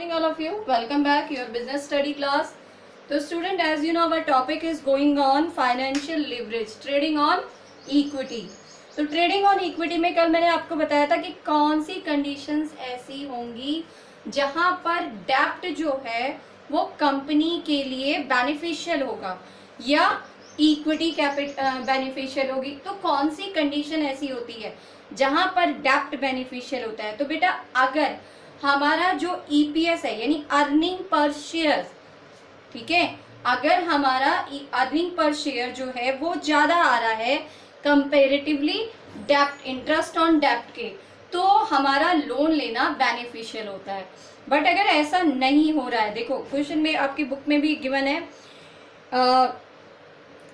morning all of you. Welcome back your business study class. So student, as you know, our topic is going on financial leverage, trading on equity. तो trading on equity में कल मैंने आपको बताया था कि कौन सी conditions ऐसी होंगी जहां पर डेप्ट जो है वो कंपनी के लिए बेनिफिशियल होगा या इक्विटी कैपिटल बेनिफिशियल होगी। तो कौन सी कंडीशन ऐसी होती है जहां पर डेप्ट बेनिफिशियल होता है? तो बेटा अगर हमारा जो ईपीएस है यानी अर्निंग पर शेयर, ठीक है, अगर हमारा अर्निंग पर शेयर जो है वो ज्यादा आ रहा है कंपेरेटिवली डेप्ट, इंटरेस्ट ऑन डेप्ट के, तो हमारा लोन लेना बेनिफिशियल होता है। बट अगर ऐसा नहीं हो रहा है, देखो क्वेश्चन में आपकी बुक में भी गिवन है,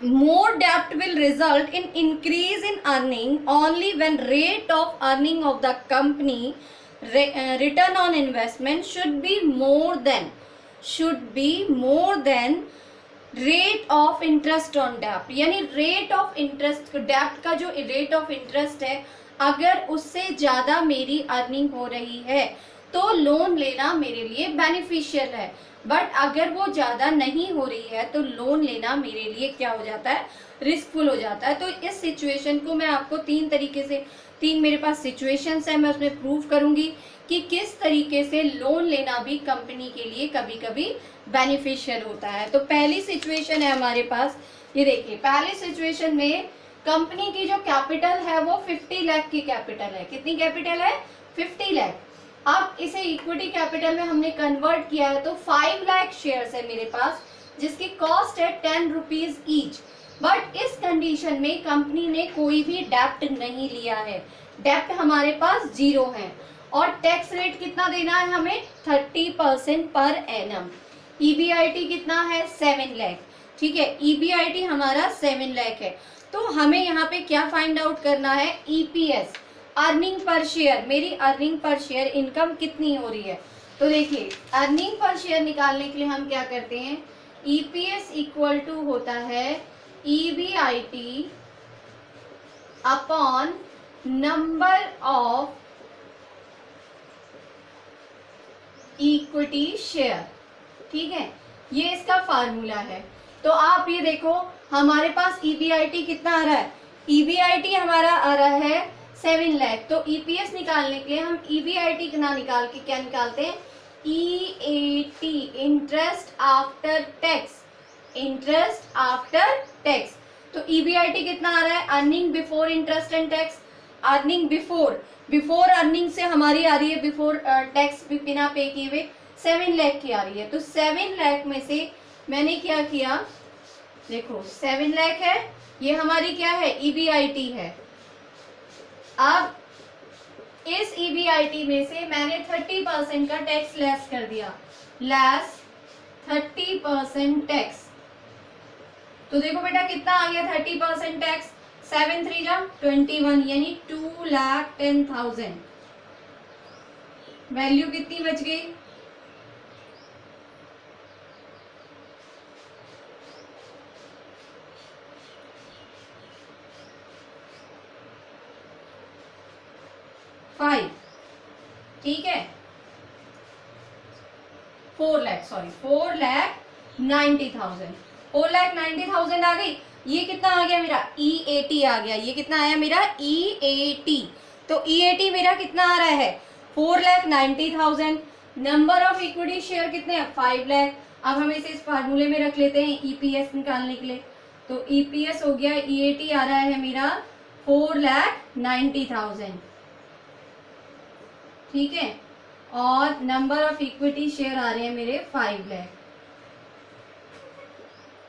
more debt will result in increase in earning only when rate of earning of the company return on investment should be more than rate of interest on debt। यानी rate of interest, debt का जो rate of interest है अगर उससे ज्यादा मेरी earning हो रही है तो लोन लेना मेरे लिए बेनिफिशियल है। बट अगर वो ज्यादा नहीं हो रही है तो लोन लेना मेरे लिए क्या हो जाता है, रिस्कफुल हो जाता है। तो इस सिचुएशन को मैं आपको तीन तरीके से, तीन मेरे पास सिचुएशंस है, मैं उसमें प्रूव करूंगी कि किस तरीके से लोन लेना भी कंपनी के लिए कभी कभी बेनिफिशियल होता है। तो पहली सिचुएशन है हमारे पास, ये देखिए, पहली सिचुएशन में कंपनी की जो कैपिटल है वो 50 लाख की कैपिटल है। कितनी कैपिटल है? 50 लाख। अब इसे इक्विटी कैपिटल में हमने कन्वर्ट किया है तो 5 लाख शेयर्स है मेरे पास जिसकी कॉस्ट है 10 रुपीज ईच। बट इस कंडीशन में कंपनी ने कोई भी डेप्ट नहीं लिया है, डेप्ट हमारे पास 0 है और टैक्स रेट कितना देना है हमें? 30% पर एनम। ईबीआईटी कितना है? 7 लाख। ठीक है, ईबीआईटी हमारा 7 लाख है। तो हमें यहाँ पे क्या फाइंड आउट करना है? ईपीएस, अर्निंग पर शेयर, मेरी अर्निंग पर शेयर इनकम कितनी हो रही है। तो देखिए, अर्निंग पर शेयर निकालने के लिए हम क्या करते हैं, ईपीएस इक्वल टू होता है EBIT upon number of equity share. ठीक है, ये इसका फार्मूला है। तो आप ये देखो, हमारे पास ईबीआईटी कितना आ रहा है? ईबीआईटी हमारा आ रहा है 7 लाख। तो ईपीएस निकालने के लिए हम ईबीआईटी ना निकाल के क्या निकालते हैं? EAT, interest after tax, interest after tax. तो ईबीआईटी कितना आ रहा है? Earning before interest and tax. Earning before earning से हमारी आ रही है, बिफोर टैक्स बिना पे किए हुए 7 लाख की आ रही है। तो 7 लाख में से मैंने क्या किया, देखो 7 लाख है, ये हमारी क्या है? ईबीआईटी है। अब इस ईबीआईटी में से मैंने 30% का टैक्स लेस कर दिया, लेस 30% टैक्स। तो देखो बेटा कितना आ गया 30% टैक्स? 7 3 जा 21, यानी 2,10,000। वैल्यू कितनी बच गई? ठीक है, 4,90,000। 4,90,000 आ गई। ये कितना आ गया मेरा? ईएटी आ गया। ये कितना आया मेरा? ईएटी। तो ईएटी मेरा कितना आ रहा है? 4,90,000। नंबर ऑफ इक्विटी शेयर कितने हैं? 5 लाख। अब हम इसे इस फार्मूले में रख लेते हैं ईपीएस निकालने के लिए। तो ईपीएस हो गया, ईएटी आ रहा है मेरा 4,90,000। ठीक है, और नंबर ऑफ इक्विटी शेयर आ रहे हैं मेरे 5 लाख।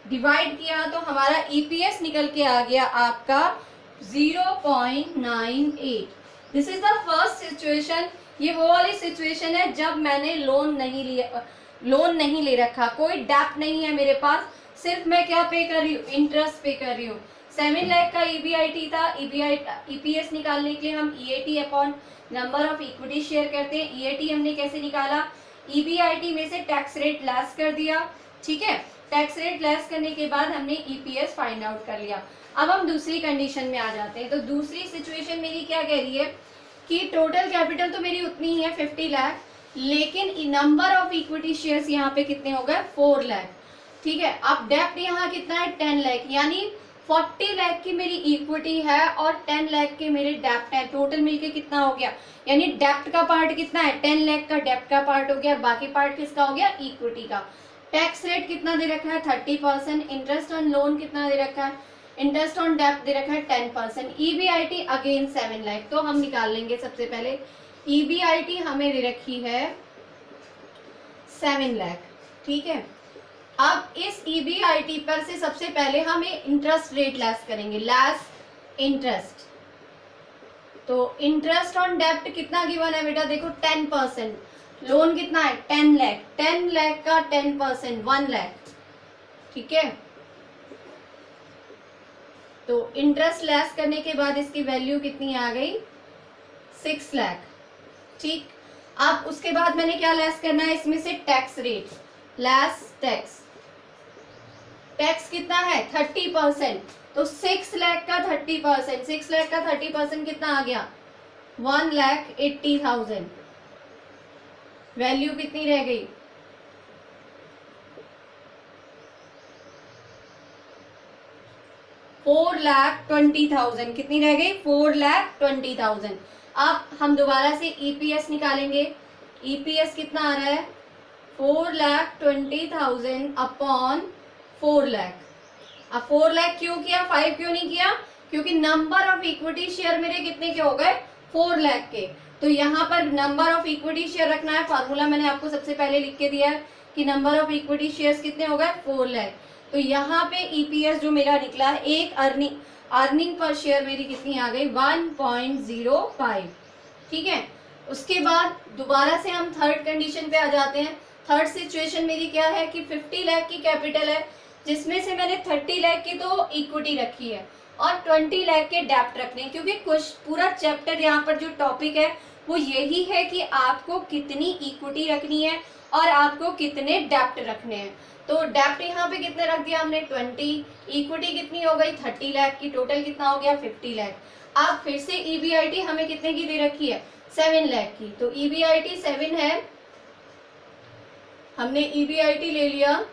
डिवाइड किया तो हमारा ईपीएस निकल के आ गया आपका 0.98। This is the first situation. ये वो वाली सिचुएशन है जब मैंने लोन नहीं ले रखा, कोई डेप्ट नहीं है मेरे पास, सिर्फ मैं क्या पे कर रही हूँ? इंटरेस्ट पे कर रही हूँ। 7 लाख का ईबीआईटी था। ईपीएस निकालने के लिए हम EAT upon number of equity share करते हैं। ईएटी हमने कैसे निकाला? ईबीआईटी में से टैक्स रेट लेस कर दिया। ठीक है, टैक्स रेट लेस करने के बाद हमने ईपीएस फाइंड आउट कर लिया। अब हम दूसरी कंडीशन में आ जाते हैं। तो दूसरी सिचुएशन मेरी क्या कह रही है कि टोटल कैपिटल तो मेरी उतनी ही है 50 लाख, लेकिन नंबर ऑफ इक्विटी शेयर्स यहाँ पे कितने हो गए 4 लाख। ठीक है, अब डेप्ट यहाँ कितना है 10 लाख, यानी 40 लाख की मेरी इक्विटी है और 10 लाख के मेरे डेप्ट है, टोटल मिलके कितना हो गया, यानी डेप्ट का पार्ट कितना है 10 लाख का डेप्ट का पार्ट हो गया, बाकी पार्ट किसका हो गया इक्विटी का। टैक्स रेट कितना दे रखा है 30%, इंटरेस्ट ऑन लोन कितना दे रखा है, इंटरेस्ट ऑन डेप्ट दे रखा है 10%, ईबीआईटी अगेन 7 लाख। तो हम निकाल लेंगे सबसे पहले, ईबीआईटी हमें दे रखी है 7 लाख। ठीक है, अब इस ईबीआईटी पर से सबसे पहले हम इंटरेस्ट रेट लेस करेंगे, लेस इंटरेस्ट। तो इंटरेस्ट ऑन डेप्ट कितना गिवन है बेटा, देखो 10%, लोन कितना है 10 लाख, 10 लाख का 10% 1 लाख। ठीक है, तो इंटरेस्ट लेस करने के बाद इसकी वैल्यू कितनी आ गई 6 लाख। ठीक, अब उसके बाद मैंने क्या लेस करना है इसमें से tax rate, less tax. Tax कितना है 30%, तो 6 लाख का 30%, 6 लाख का 30% कितना आ गया 1,80,000। वैल्यू कितनी रह गई 4,20,000, कितनी रह गई 4,20,000। अब हम दोबारा से ईपीएस निकालेंगे, ईपीएस कितना आ रहा है 4,20,000 अपॉन 4 लाख। अब 4 लाख क्यों किया, 5 क्यों नहीं किया, क्योंकि नंबर ऑफ इक्विटी शेयर मेरे कितने के हो गए 4 लाख के। तो यहाँ पर नंबर ऑफ इक्विटी शेयर रखना है, फार्मूला मैंने आपको सबसे पहले लिख के दिया है कि नंबर ऑफ इक्विटी शेयर्स कितने हो गए 4 लाख। तो यहाँ पे ईपीएस जो मेरा निकला है, एक अर्निंग पर शेयर मेरी कितनी आ गई 1.05। ठीक है, उसके बाद दोबारा से हम थर्ड कंडीशन पे आ जाते हैं। थर्ड सिचुएशन मेरी क्या है कि 50 लाख की कैपिटल है, जिसमें से मैंने 30 लाख की तो इक्विटी रखी है और 20 लाख के डेप्ट रखने हैं, क्योंकि कुछ पूरा चैप्टर यहाँ पर जो टॉपिक है वो यही है कि आपको कितनी इक्विटी रखनी है और आपको कितने डेप्ट रखने हैं। तो डेप्ट यहाँ पे कितने रख दिया हमने 20, इक्विटी कितनी हो गई 30 लाख की, टोटल कितना हो गया 50 लाख। अब फिर से ईबीआईटी हमें कितने की दे रखी है 7 लाख की, तो ईबीआईटी 7 है, हमने ईबीआईटी ले लिया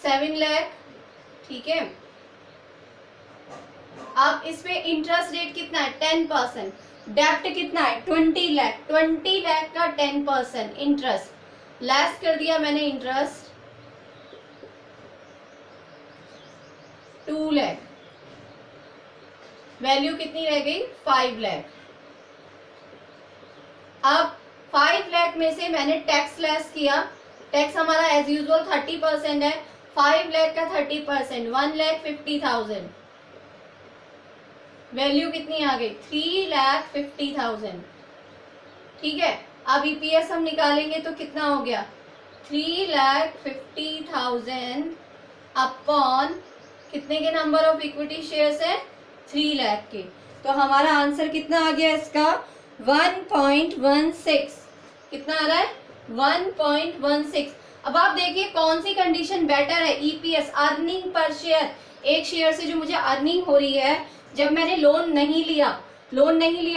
7 लाख। ठीक है, अब इसमें इंटरेस्ट रेट कितना है 10%, डेप्ट कितना है 20 लाख, 20 लाख का 10% इंटरेस्ट लेस कर दिया मैंने, इंटरेस्ट 2 लाख, वैल्यू कितनी रह गई 5 लाख। अब 5 लाख में से मैंने टैक्स लेस किया, टैक्स हमारा एज यूजुअल 30% है, 5 लाख का 30% 1,50,000, वैल्यू कितनी आ गई 3,50,000। ठीक है, अब ईपीएस हम निकालेंगे तो कितना हो गया 3,50,000 अपॉन कितने के नंबर ऑफ इक्विटी शेयर्स है 3 लाख के। तो हमारा आंसर कितना आ गया इसका 1.16, कितना आ रहा है 1.16। अब आप देखिए कौन सी कंडीशन बेटर है, ईपीएस अर्निंग पर शेयर, एक शेयर से जो मुझे अर्निंग हो रही है, जब मैंने लोन नहीं लिया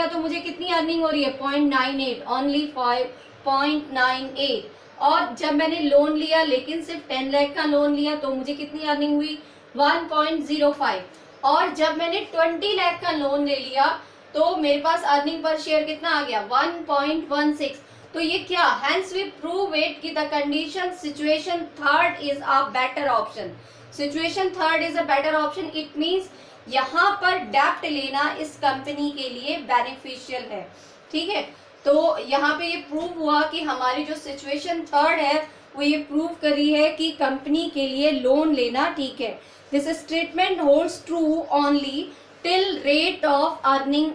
तो मुझे कितनी अर्निंग हो रही है 0.98, ओनली 5.98। और जब मैंने लोन लिया लेकिन सिर्फ 10 लाख का लोन लिया तो मुझे कितनी अर्निंग हुई 1.05। और जब मैंने 20 लाख का लोन ले लिया तो मेरे पास अर्निंग पर शेयर कितना आ गया 1.16। तो ये क्या, हेंस वी प्रूव इट कि the condition situation third is a better option, situation third is a better option. It means यहाँ पर डेप्ट लेना इस कंपनी के लिए बेनिफिशियल है। ठीक है, तो यहाँ पे ये प्रूव हुआ कि हमारी जो सिचुएशन थर्ड है वो ये प्रूव करी है कि कंपनी के लिए लोन लेना ठीक है। This statement holds true only till rate of earning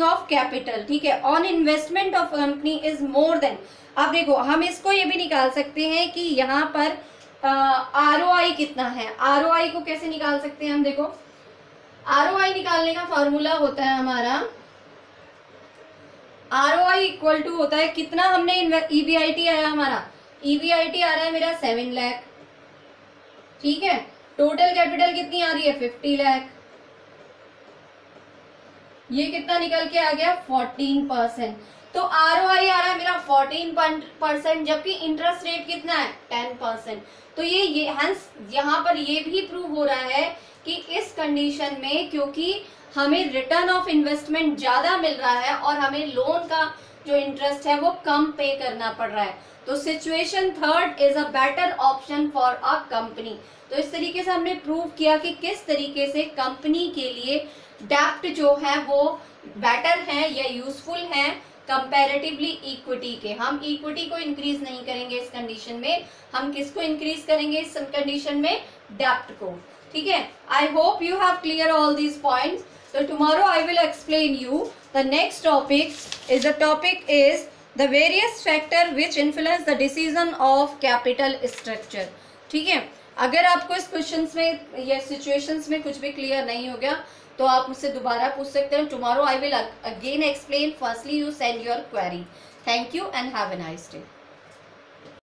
of capital. ठीक है, on investment of company is more than. अब देखो हम इसको ये भी निकाल सकते हैं कि यहाँ पर ROI कितना है, ROI को कैसे निकाल सकते हैं हम, देखो ROI निकालने का फॉर्मूला होता है हमारा, ROI इक्वल टू होता है कितना हमने EBIT आया हमारा, EBIT आ रहा है मेरा 7 लाख। ठीक है, टोटल कैपिटल कितनी आ रही है 50 लाख। ये कितना निकल के आ गया 14%। तो ROI आ रहा है मेरा 14%, जबकि इंटरेस्ट रेट कितना है 10%। तो ये हंस यहाँ पर ये भी प्रूव हो रहा है कि इस कंडीशन में, क्योंकि हमें रिटर्न ऑफ इन्वेस्टमेंट ज्यादा मिल रहा है और हमें लोन का जो इंटरेस्ट है वो कम पे करना पड़ रहा है, तो situation third is a better option for a company. तो इस तरीके से हमने प्रूव किया कि किस तरीके से कंपनी के लिए डेप्ट जो है वो बेटर है या यूजफुल है कंपैरेटिवली इक्विटी के। हम इक्विटी को इंक्रीज नहीं करेंगे इस कंडीशन में, हम किसको इंक्रीज करेंगे इस कंडीशन में, डेप्ट को। ठीक है, I hope you have clear all these points. So tomorrow I will explain you the next topic is the various factor which influence the decision of capital structure। ठीक है, अगर आपको इस क्वेश्चंस में या सिचुएशंस में कुछ भी क्लियर नहीं हो गया तो आप मुझसे दोबारा पूछ सकते हैं। Tomorrow I will again explain. Firstly you send your query. Thank you and have a nice day.